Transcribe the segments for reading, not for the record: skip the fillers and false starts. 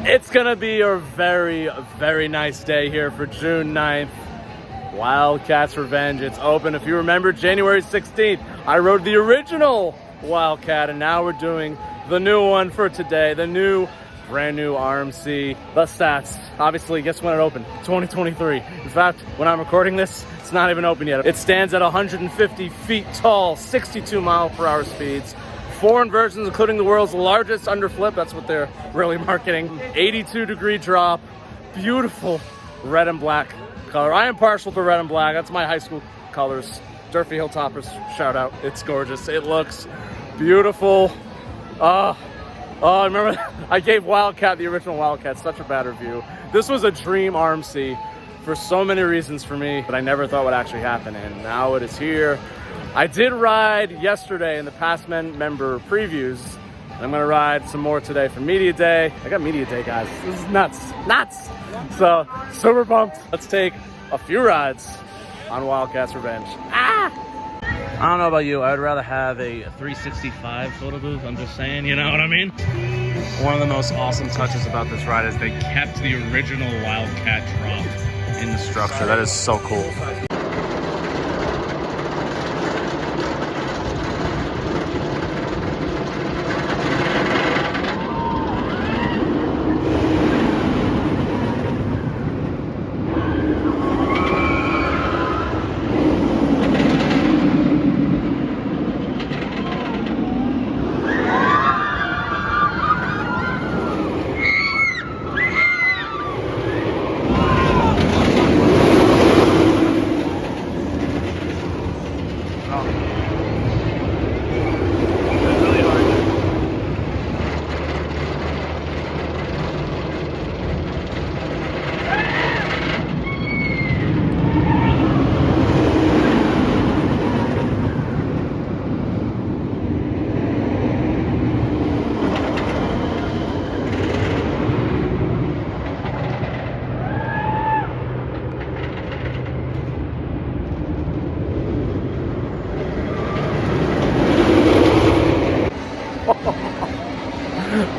It's gonna be a very, very nice day here for June 9th. Wildcat's Revenge. It's open. If you remember, January 16th, I rode the original Wildcat, and now we're doing the new one for today. The new, brand new RMC. The stats. Obviously, guess when it opened? 2023. In fact, when I'm recording this, it's not even open yet. It stands at 150 feet tall, 62 mile per hour speeds. 4 inversions, including the world's largest underflip. That's what they're really marketing. 82-degree drop. Beautiful red and black color. I am partial to red and black. That's my high school colors. Durfee Hilltoppers, shout out. It's gorgeous. It looks beautiful. I remember I gave Wildcat, the original Wildcat, such a bad review. This was a dream RMC for so many reasons for me that I never thought would actually happen, and now it is here. I did ride yesterday in the past member previews. I'm gonna ride some more today for Media Day. I got Media Day, guys. This is nuts. So, super pumped. Let's take a few rides on Wildcat's Revenge. I don't know about you, I'd rather have a 365 photo booth, I'm just saying, you know what I mean? One of the most awesome touches about this ride is they kept the original Wildcat drop in the structure. That is so cool.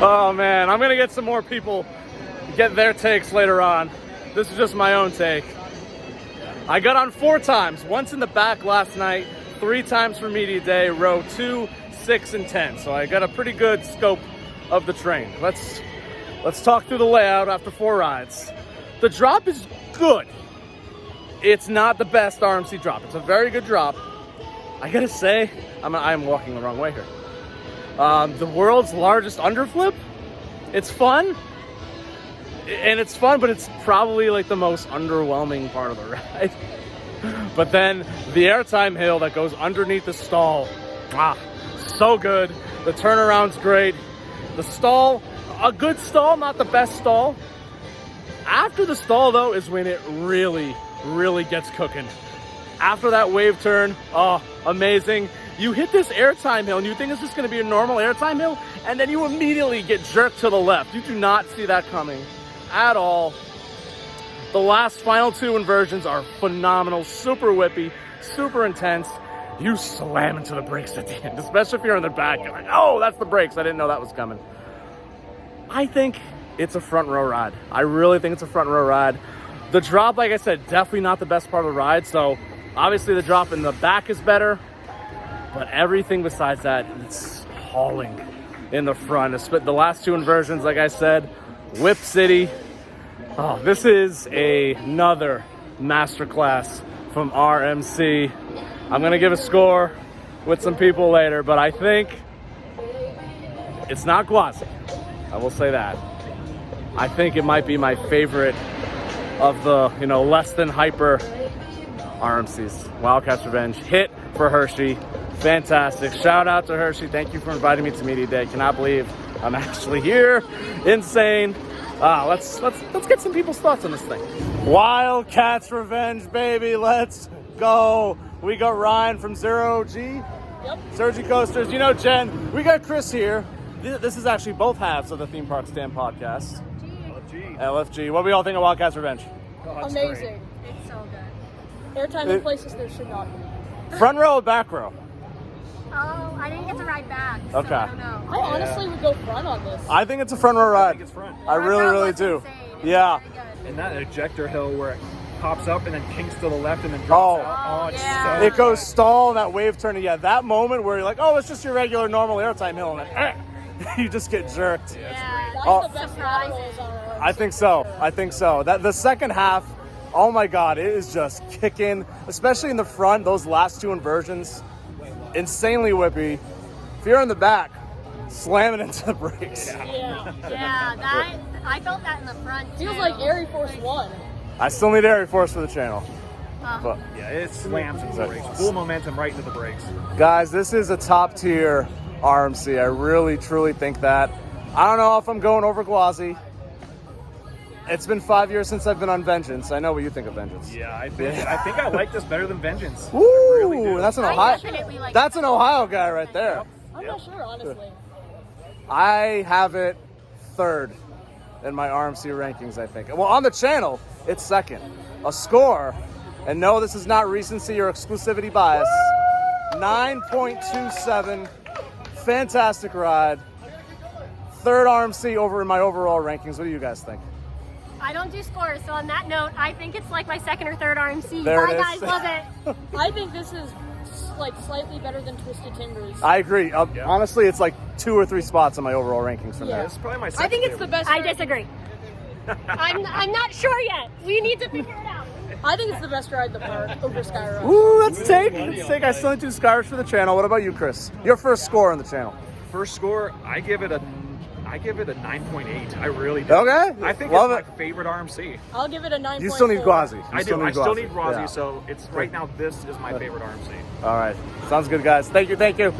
Oh man, I'm gonna get some more people, get their takes later on. This is just my own take. I got on 4 times, once in the back last night, 3 times for Media Day, row 2, 6, and 10. So I got a pretty good scope of the train. Let's talk through the layout after 4 rides. The drop is good. It's not the best RMC drop. It's a very good drop. I gotta say, I'm walking the wrong way here. The world's largest underflip. It's fun, but it's probably like the most underwhelming part of the ride. But then the airtime hill that goes underneath the stall, so good. The turnaround's great. The stall, a good stall, not the best stall. After the stall though is when it really, really gets cooking. After that wave turn, amazing. You hit this airtime hill and you think it's just gonna be a normal airtime hill, and then you immediately get jerked to the left. You do not see that coming at all. The last final 2 inversions are phenomenal, super whippy, super intense. You slam into the brakes at the end, especially if you're in the back. You're like, oh, that's the brakes. I didn't know that was coming. I think it's a front row ride. I really think it's a front row ride. The drop, like I said, definitely not the best part of the ride. So obviously the drop in the back is better. But everything besides that, it's hauling in the front. The last 2 inversions, like I said, Whip City. Oh, this is another masterclass from RMC. I'm gonna give a score with some people later, but I think it's not Guazi. I will say that. I think it might be my favorite of the, less than hyper RMCs. Wildcat's Revenge. Hit for Hershey. Fantastic. Shout out to Hershey. Thank you for inviting me to Media Day. Cannot believe I'm actually here. Insane. Let's get some people's thoughts on this thing. Wildcat's Revenge, baby. Let's go. We got Ryan from Zero G. Yep. Zero G Coasters. Jen. We got Chris here. This is actually both halves of the Theme Park Stand podcast. LFG. What do we all think of Wildcat's Revenge? Amazing. It's so good. Airtime in places there should not be. Front row or back row? Oh, I didn't get to ride back. So Okay. I don't know. I honestly would go front on this. I think it's a front row ride. think it's front. I really, That really was do. insane. It was Yeah. very good. And that ejector hill where it pops up and then kinks to the left and then drops Oh. out. Oh, it's yeah. so It goes good. stall and that wave turning. Yeah, that moment where you're like, oh, it's just your regular normal airtime hill, and then you just get jerked. Yeah. That's Oh. the best laterals on our I think so. I think so. That the second half, oh my God, it is just kicking, especially in the front. Those last two inversions, insanely whippy. If you're in the back, slamming into the brakes. Yeah. Yeah, that I felt that in the front. Feels too. like Air Force One. I still need Air Force for the channel. But Yeah, it slams into the brakes. Full momentum right into the brakes. guys, this is a top tier RMC. I really, truly think that. I don't know if I'm going over Guazi. It's been 5 years since I've been on Vengeance. I know what you think of Vengeance. Yeah, I think I like this better than Vengeance. Woo! really do. That's an I Ohio. definitely like That's an Ohio guy right there. I'm not sure, honestly. I have it third in my RMC rankings, I think. Well, on the channel, it's second. A score, and no, this is not recency or exclusivity bias. 9.27. Fantastic ride. Third RMC over in my overall rankings. What do you guys think? I don't do scores, so on that note, I think it's like my second or third RMC. There Bye it guys, is. love it. I think this is like slightly better than Twisted Timbers. I agree. Honestly, it's like 2 or 3 spots in my overall rankings from Yeah. there. This is probably my second I think it's the favorite. best. I disagree. I'm not sure yet. We need to figure it out. I think it's the best ride in the park over Skyrim. Ooh, let's take. I still need 2 scars for the channel. What about you, Chris? Your first score on the channel. First score, I give it a 9.8. I really do. Okay. I think Love it's it. my favorite RMC. I'll give it a 9.4. You still need Guazi. I do. I still need Razi, Yeah. so it's right now. This is my favorite RMC. All right. Sounds good, guys. Thank you. Thank you.